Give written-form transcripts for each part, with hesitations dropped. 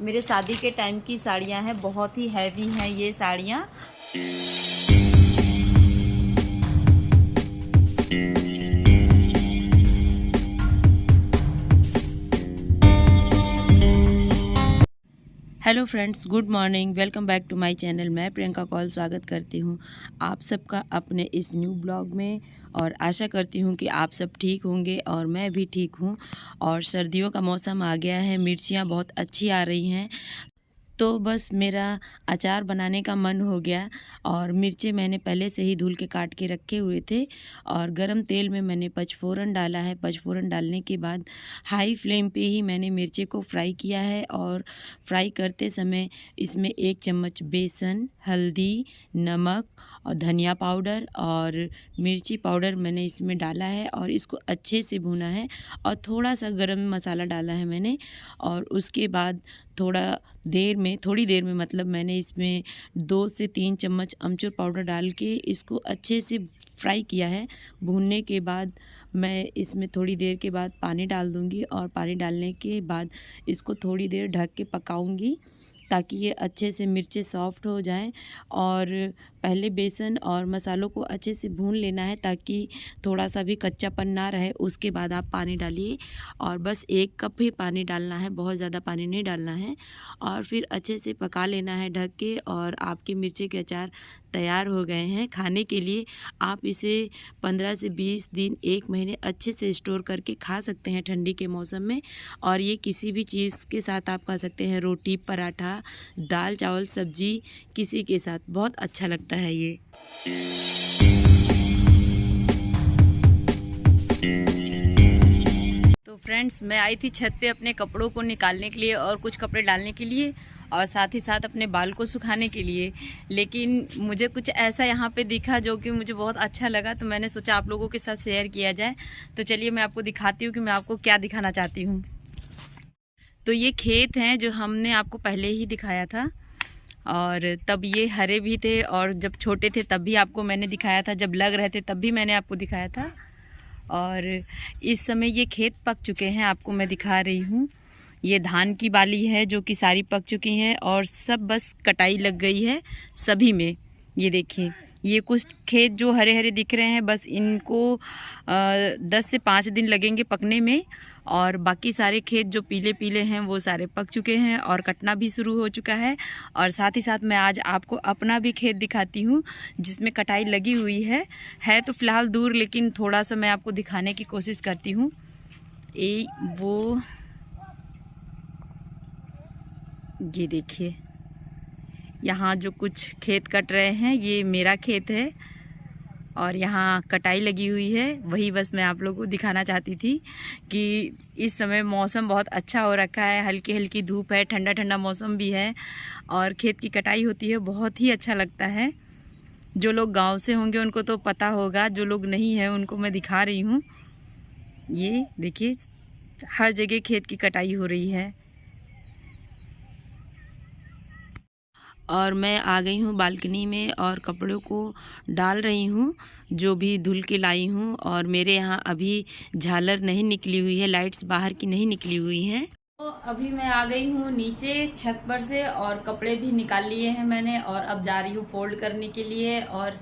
मेरे शादी के टाइम की साड़ियाँ हैं, बहुत ही हैवी हैं ये साड़ियाँ। Hello friends, good morning, welcome back to my channel. मैं प्रियंका कौल स्वागत करती हूँ आप सबका अपने इस न्यू ब्लॉग में। और आशा करती हूँ कि आप सब ठीक होंगे और मैं भी ठीक हूँ। और सर्दियों का मौसम आ गया है, मिर्चियाँ बहुत अच्छी आ रही हैं, तो बस मेरा अचार बनाने का मन हो गया। और मिर्चें मैंने पहले से ही धुल के काट के रखे हुए थे और गरम तेल में मैंने पचफोरन डाला है। पचफोरन डालने के बाद हाई फ्लेम पे ही मैंने मिर्ची को फ्राई किया है। और फ्राई करते समय इसमें 1 चम्मच बेसन, हल्दी, नमक और धनिया पाउडर और मिर्ची पाउडर मैंने इसमें डाला है और इसको अच्छे से भूना है। और थोड़ा सा गरम मसाला डाला है मैंने। और उसके बाद थोड़ी देर में मतलब मैंने इसमें 2 से 3 चम्मच अमचूर पाउडर डाल के इसको अच्छे से फ्राई किया है। भूनने के बाद मैं इसमें थोड़ी देर के बाद पानी डाल दूंगी और पानी डालने के बाद इसको थोड़ी देर ढक के पकाऊंगी ताकि ये अच्छे से मिर्चें सॉफ्ट हो जाएं। और पहले बेसन और मसालों को अच्छे से भून लेना है ताकि थोड़ा सा भी कच्चापन ना रहे। उसके बाद आप पानी डालिए और बस 1 कप ही पानी डालना है, बहुत ज़्यादा पानी नहीं डालना है। और फिर अच्छे से पका लेना है ढक के। और आपके मिर्ची के अचार तैयार हो गए हैं खाने के लिए। आप इसे 15 से 20 दिन, 1 महीने अच्छे से स्टोर करके खा सकते हैं ठंडी के मौसम में। और ये किसी भी चीज़ के साथ आप खा सकते हैं, रोटी, पराठा, दाल, चावल, सब्जी, किसी के साथ बहुत अच्छा लगता है ये। तो फ्रेंड्स, मैं आई थी छत पे अपने कपड़ों को निकालने के लिए और कुछ कपड़े डालने के लिए और साथ ही साथ अपने बाल को सुखाने के लिए। लेकिन मुझे कुछ ऐसा यहाँ पे दिखा जो कि मुझे बहुत अच्छा लगा, तो मैंने सोचा आप लोगों के साथ शेयर किया जाए। तो चलिए मैं आपको दिखाती हूँ कि मैं आपको क्या दिखाना चाहती हूँ। तो ये खेत हैं जो हमने आपको पहले ही दिखाया था और तब ये हरे भी थे और जब छोटे थे तब भी आपको मैंने दिखाया था, जब लग रहे थे तब भी मैंने आपको दिखाया था। और इस समय ये खेत पक चुके हैं, आपको मैं दिखा रही हूँ। ये धान की बाली है जो कि सारी पक चुकी हैं और सब बस कटाई लग गई है सभी में। ये देखिए, ये कुछ खेत जो हरे हरे दिख रहे हैं बस इनको 10 से 5 दिन लगेंगे पकने में। और बाकी सारे खेत जो पीले पीले हैं वो सारे पक चुके हैं और कटना भी शुरू हो चुका है। और साथ ही साथ मैं आज आपको अपना भी खेत दिखाती हूँ जिसमें कटाई लगी हुई है तो फ़िलहाल दूर, लेकिन थोड़ा सा मैं आपको दिखाने की कोशिश करती हूँ। ये देखिए, यहाँ जो कुछ खेत कट रहे हैं ये मेरा खेत है और यहाँ कटाई लगी हुई है। वही बस मैं आप लोगों को दिखाना चाहती थी कि इस समय मौसम बहुत अच्छा हो रखा है, हल्की हल्की धूप है, ठंडा ठंडा मौसम भी है और खेत की कटाई होती है, बहुत ही अच्छा लगता है। जो लोग गांव से होंगे उनको तो पता होगा, जो लोग नहीं हैं उनको मैं दिखा रही हूँ। ये देखिए, हर जगह खेत की कटाई हो रही है। और मैं आ गई हूँ बालकनी में और कपड़ों को डाल रही हूँ जो भी धुल के लाई हूँ। और मेरे यहाँ अभी झालर नहीं निकली हुई है, लाइट्स बाहर की नहीं निकली हुई हैं। तो अभी मैं आ गई हूँ नीचे छत पर से और कपड़े भी निकाल लिए हैं मैंने और अब जा रही हूँ फोल्ड करने के लिए। और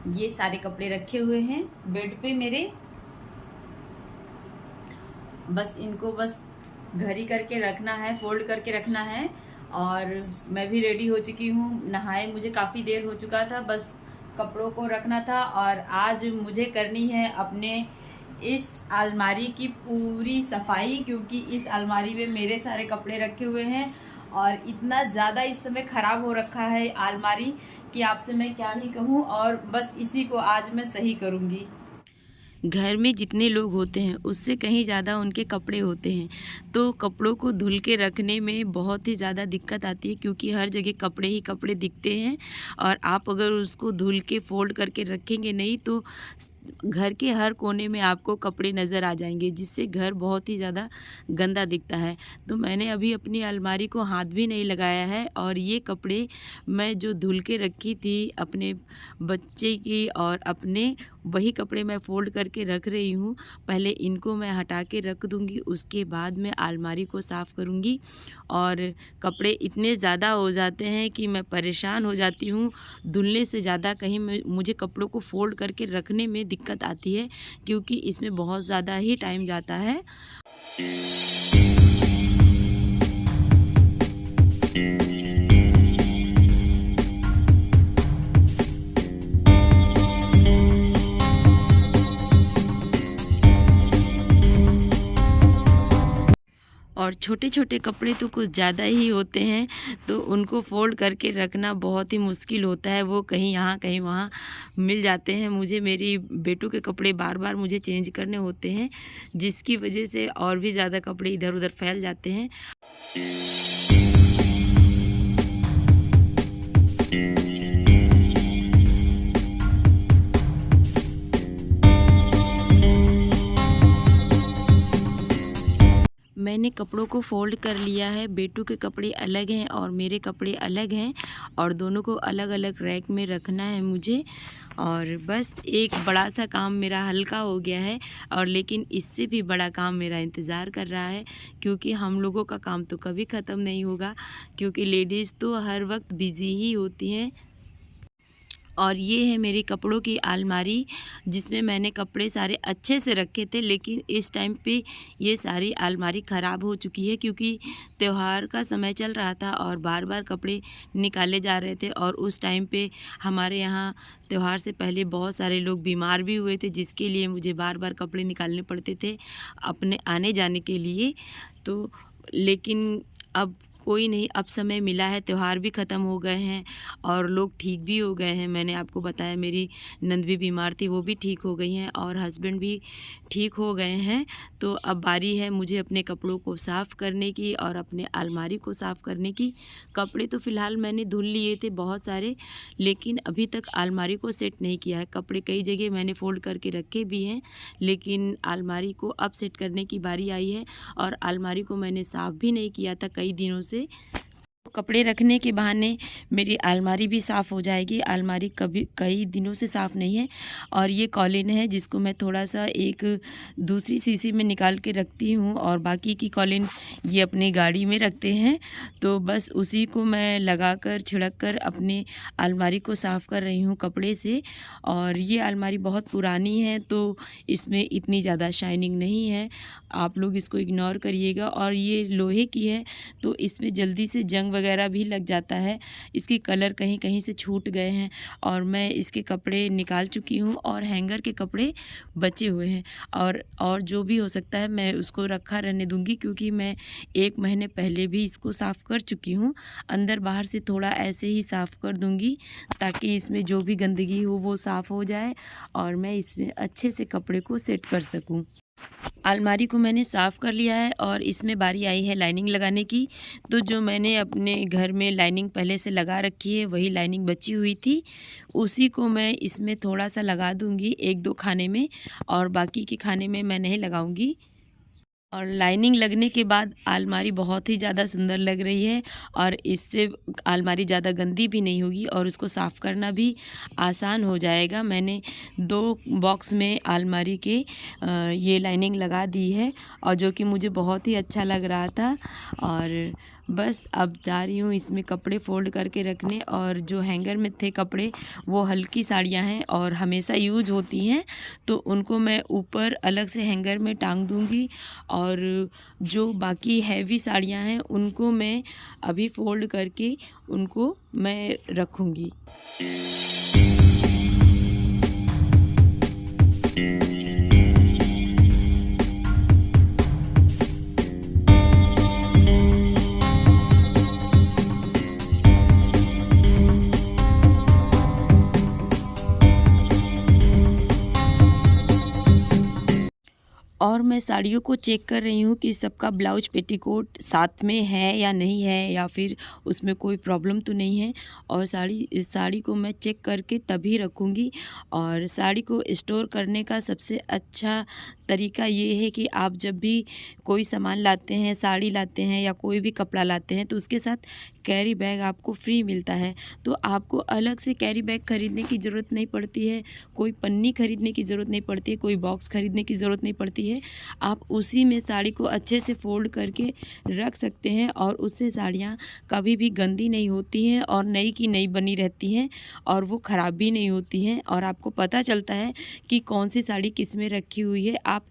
ये सारे कपड़े रखे हुए हैं बेड पे मेरे, बस इनको बस घड़ी करके रखना है, फोल्ड करके रखना है। और मैं भी रेडी हो चुकी हूँ, नहाए मुझे काफ़ी देर हो चुका था, बस कपड़ों को रखना था। और आज मुझे करनी है अपने इस अलमारी की पूरी सफाई, क्योंकि इस अलमारी में मेरे सारे कपड़े रखे हुए हैं और इतना ज़्यादा इस समय ख़राब हो रखा है अलमारी कि आपसे मैं क्या ही कहूँ। और बस इसी को आज मैं सही करूँगी। घर में जितने लोग होते हैं उससे कहीं ज़्यादा उनके कपड़े होते हैं, तो कपड़ों को धुल के रखने में बहुत ही ज़्यादा दिक्कत आती है, क्योंकि हर जगह कपड़े ही कपड़े दिखते हैं। और आप अगर उसको धुल के फ़ोल्ड करके रखेंगे नहीं तो घर के हर कोने में आपको कपड़े नज़र आ जाएंगे, जिससे घर बहुत ही ज़्यादा गंदा दिखता है। तो मैंने अभी अपनी अलमारी को हाथ भी नहीं लगाया है, और ये कपड़े मैं जो धुल के रखी थी अपने बच्चे की और अपने, वही कपड़े मैं फ़ोल्ड करके रख रही हूँ। पहले इनको मैं हटा के रख दूँगी, उसके बाद मैं अलमारी को साफ़ करूँगी। और कपड़े इतने ज़्यादा हो जाते हैं कि मैं परेशान हो जाती हूँ। धुलने से ज़्यादा कहीं मुझे कपड़ों को फ़ोल्ड करके रखने में दिक्कत आती है, क्योंकि इसमें बहुत ज़्यादा ही टाइम जाता है। और छोटे-छोटे कपड़े तो कुछ ज़्यादा ही होते हैं, तो उनको फ़ोल्ड करके रखना बहुत ही मुश्किल होता है। वो कहीं यहाँ कहीं वहाँ मिल जाते हैं। मुझे मेरी बेटों के कपड़े बार-बार मुझे चेंज करने होते हैं, जिसकी वजह से और भी ज़्यादा कपड़े इधर-उधर फैल जाते हैं। मैंने कपड़ों को फ़ोल्ड कर लिया है। बेटू के कपड़े अलग हैं और मेरे कपड़े अलग हैं, और दोनों को अलग-अलग रैक में रखना है मुझे। और बस एक बड़ा सा काम मेरा हल्का हो गया है, और लेकिन इससे भी बड़ा काम मेरा इंतज़ार कर रहा है, क्योंकि हम लोगों का काम तो कभी ख़त्म नहीं होगा, क्योंकि लेडीज़ तो हर वक्त बिज़ी ही होती हैं। और ये है मेरी कपड़ों की अलमारी, जिसमें मैंने कपड़े सारे अच्छे से रखे थे, लेकिन इस टाइम पे ये सारी अलमारी ख़राब हो चुकी है, क्योंकि त्योहार का समय चल रहा था और बार बार कपड़े निकाले जा रहे थे। और उस टाइम पे हमारे यहाँ त्योहार से पहले बहुत सारे लोग बीमार भी हुए थे, जिसके लिए मुझे बार बार कपड़े निकालने पड़ते थे अपने आने जाने के लिए। तो लेकिन अब कोई नहीं, अब समय मिला है, त्यौहार भी ख़त्म हो गए हैं और लोग ठीक भी हो गए हैं। मैंने आपको बताया मेरी नंद भी बीमार थी, वो भी ठीक हो गई हैं, और हस्बैंड भी ठीक हो गए हैं। तो अब बारी है मुझे अपने कपड़ों को साफ़ करने की और अपने अलमारी को साफ़ करने की। कपड़े तो फ़िलहाल मैंने धुल लिए थे बहुत सारे, लेकिन अभी तक अलमारी को सेट नहीं किया है। कपड़े कई जगह मैंने फ़ोल्ड करके रखे भी हैं, लेकिन अलमारी को अब सेट करने की बारी आई है। और अलमारी को मैंने साफ़ भी नहीं किया था कई दिनों से। कपड़े रखने के बहाने मेरी अलमारी भी साफ़ हो जाएगी। अलमारी कई दिनों से साफ़ नहीं है, और ये कॉलिन है जिसको मैं थोड़ा सा एक दूसरी शीशी में निकाल के रखती हूँ, और बाकी की कॉलिन ये अपनी गाड़ी में रखते हैं। तो बस उसी को मैं लगाकर छिड़क कर अपनी अलमारी को साफ़ कर रही हूँ कपड़े से। और ये अलमारी बहुत पुरानी है, तो इसमें इतनी ज़्यादा शाइनिंग नहीं है, आप लोग इसको इग्नोर करिएगा। और ये लोहे की है, तो इसमें जल्दी से जंग वगैरह भी लग जाता है। इसकी कलर कहीं कहीं से छूट गए हैं, और मैं इसके कपड़े निकाल चुकी हूँ, और हैंगर के कपड़े बचे हुए हैं। और जो भी हो सकता है मैं उसको रखा रहने दूँगी, क्योंकि मैं 1 महीने पहले भी इसको साफ़ कर चुकी हूँ। अंदर बाहर से थोड़ा ऐसे ही साफ़ कर दूँगी, ताकि इसमें जो भी गंदगी हो वो साफ़ हो जाए और मैं इसमें अच्छे से कपड़े को सेट कर सकूँ। अलमारी को मैंने साफ़ कर लिया है, और इसमें बारी आई है लाइनिंग लगाने की। तो जो मैंने अपने घर में लाइनिंग पहले से लगा रखी है, वही लाइनिंग बची हुई थी, उसी को मैं इसमें थोड़ा सा लगा दूँगी 1-2 खाने में, और बाकी के खाने में मैं नहीं लगाऊँगी। और लाइनिंग लगने के बाद अलमारी बहुत ही ज़्यादा सुंदर लग रही है, और इससे अलमारी ज़्यादा गंदी भी नहीं होगी, और उसको साफ़ करना भी आसान हो जाएगा। मैंने 2 बॉक्स में अलमारी के ये लाइनिंग लगा दी है, और जो कि मुझे बहुत ही अच्छा लग रहा था। और बस अब जा रही हूँ इसमें कपड़े फ़ोल्ड करके रखने। और जो हैंगर में थे कपड़े वो हल्की साड़ियाँ हैं और हमेशा यूज होती हैं, तो उनको मैं ऊपर अलग से हैंगर में टांग दूँगी। और जो बाकी हैवी साड़ियाँ हैं उनको मैं अभी फ़ोल्ड करके उनको मैं रखूँगी। और मैं साड़ियों को चेक कर रही हूँ कि सबका ब्लाउज पेटीकोट साथ में है या नहीं है, या फिर उसमें कोई प्रॉब्लम तो नहीं है। और इस साड़ी को मैं चेक करके तभी रखूँगी। और साड़ी को स्टोर करने का सबसे अच्छा तरीका ये है कि आप जब भी कोई सामान लाते हैं, साड़ी लाते हैं या कोई भी कपड़ा लाते हैं, तो उसके साथ कैरी बैग आपको फ्री मिलता है। तो आपको अलग से कैरी बैग ख़रीदने की ज़रूरत नहीं पड़ती है, कोई पन्नी ख़रीदने की ज़रूरत नहीं पड़ती है, कोई बॉक्स ख़रीदने की ज़रूरत नहीं पड़ती है। आप उसी में साड़ी को अच्छे से फ़ोल्ड करके रख सकते हैं और उससे साड़ियाँ कभी भी गंदी नहीं होती हैं और नई की नई बनी रहती हैं और वो ख़राब भी नहीं होती हैं। और आपको पता चलता है कि कौन सी साड़ी किस में रखी हुई है। आप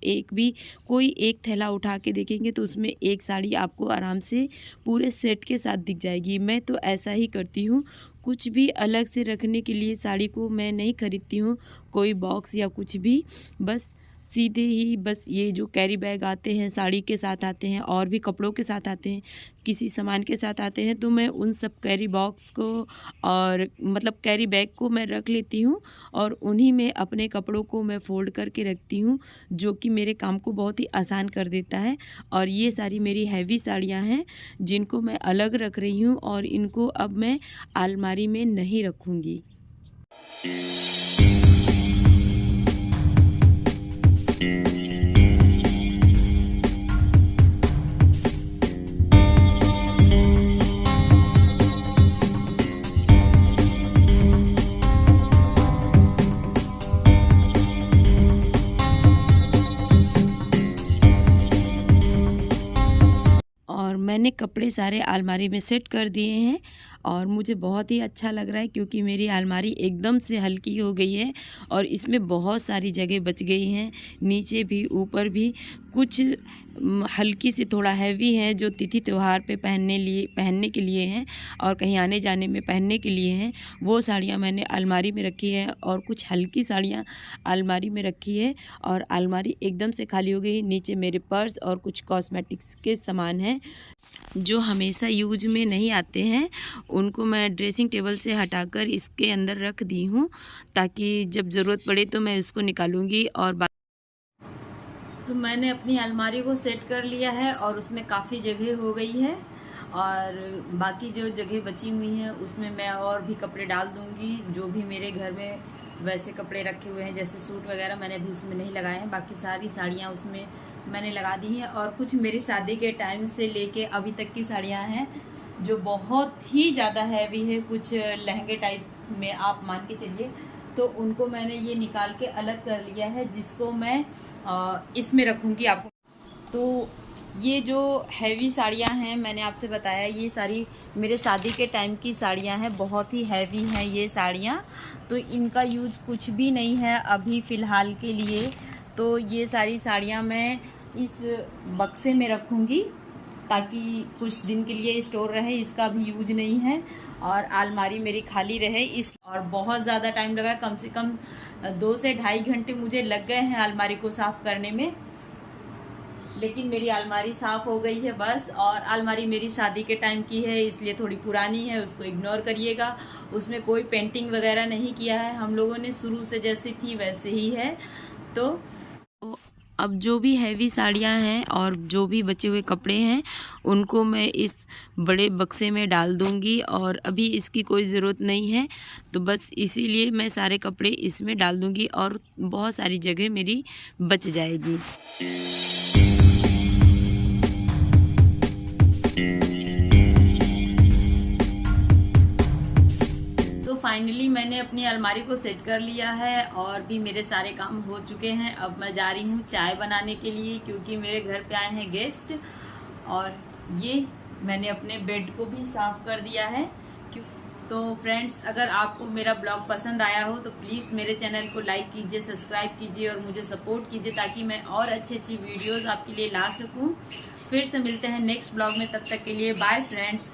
कोई एक थैला उठा के देखेंगे तो उसमें एक साड़ी आपको आराम से पूरे सेट के साथ दिख जाएगी। मैं तो ऐसा ही करती हूँ, कुछ भी अलग से रखने के लिए साड़ी को मैं नहीं खरीदती हूँ, कोई बॉक्स या कुछ भी। बस सीधे ही बस ये जो कैरी बैग आते हैं, साड़ी के साथ आते हैं और भी कपड़ों के साथ आते हैं, किसी सामान के साथ आते हैं, तो मैं उन सब कैरी बॉक्स को और मतलब कैरी बैग को मैं रख लेती हूँ और उन्हीं में अपने कपड़ों को मैं फ़ोल्ड करके रखती हूँ, जो कि मेरे काम को बहुत ही आसान कर देता है। और ये सारी मेरी हैवी साड़ियाँ हैं जिनको मैं अलग रख रही हूँ और इनको अब मैं अलमारी में नहीं रखूँगी। और मैंने कपड़े सारे अलमारी में सेट कर दिए हैं और मुझे बहुत ही अच्छा लग रहा है, क्योंकि मेरी अलमारी एकदम से हल्की हो गई है और इसमें बहुत सारी जगह बच गई हैं, नीचे भी ऊपर भी। कुछ हल्की सी थोड़ा हैवी है जो तिथि त्यौहार पे पहनने के लिए हैं और कहीं आने जाने में पहनने के लिए हैं, वो साड़ियाँ मैंने अलमारी में रखी है। और कुछ हल्की साड़ियाँ अलमारी में रखी है और अलमारी एकदम से खाली हो गई। नीचे मेरे पर्स और कुछ कॉस्मेटिक्स के सामान हैं जो हमेशा यूज में नहीं आते हैं, उनको मैं ड्रेसिंग टेबल से हटाकर इसके अंदर रख दी हूँ, ताकि जब ज़रूरत पड़े तो मैं उसको निकालूंगी। और तो मैंने अपनी अलमारी को सेट कर लिया है और उसमें काफ़ी जगह हो गई है और बाकी जो जगह बची हुई हैं उसमें मैं और भी कपड़े डाल दूंगी। जो भी मेरे घर में वैसे कपड़े रखे हुए हैं, जैसे सूट वगैरह, मैंने अभी उसमें नहीं लगाए हैं। बाकी सारी साड़ियाँ उसमें मैंने लगा दी हैं और कुछ मेरी शादी के टाइम से लेके अभी तक की साड़ियाँ हैं जो बहुत ही ज़्यादा हैवी है, कुछ लहंगे टाइप में आप मान के चलिए। तो उनको मैंने ये निकाल के अलग कर लिया है, जिसको मैं इसमें रखूँगी आपको। तो ये जो हैवी साड़ियाँ हैं, मैंने आपसे बताया ये सारी मेरे शादी के टाइम की साड़ियाँ हैं, बहुत ही हैवी हैं ये साड़ियाँ। तो इनका यूज कुछ भी नहीं है अभी फ़िलहाल के लिए। तो ये सारी साड़ियाँ मैं इस बक्से में रखूँगी ताकि कुछ दिन के लिए स्टोर रहे, इसका भी यूज नहीं है और अलमारी मेरी खाली रहे। और बहुत ज़्यादा टाइम लगा, कम से कम 2 से ढाई घंटे मुझे लग गए हैं अलमारी को साफ़ करने में, लेकिन मेरी अलमारी साफ़ हो गई है बस। और अलमारी मेरी शादी के टाइम की है, इसलिए थोड़ी पुरानी है, उसको इग्नोर करिएगा। उसमें कोई पेंटिंग वगैरह नहीं किया है, हम लोगों ने शुरू से जैसे थी वैसे ही है। तो अब जो भी हैवी साड़ियाँ हैं और जो भी बचे हुए कपड़े हैं उनको मैं इस बड़े बक्से में डाल दूँगी और अभी इसकी कोई ज़रूरत नहीं है, तो बस इसीलिए मैं सारे कपड़े इसमें डाल दूँगी और बहुत सारी जगह मेरी बच जाएगी। फाइनली मैंने अपनी अलमारी को सेट कर लिया है और भी मेरे सारे काम हो चुके हैं। अब मैं जा रही हूँ चाय बनाने के लिए, क्योंकि मेरे घर पे आए हैं गेस्ट। और ये मैंने अपने बेड को भी साफ कर दिया है। तो फ्रेंड्स, अगर आपको मेरा ब्लॉग पसंद आया हो तो प्लीज़ मेरे चैनल को लाइक कीजिए, सब्सक्राइब कीजिए और मुझे सपोर्ट कीजिए, ताकि मैं और अच्छी वीडियोज़ आपके लिए ला सकूँ। फिर से मिलते हैं नेक्स्ट ब्लॉग में, तब तक के लिए बाय फ्रेंड्स।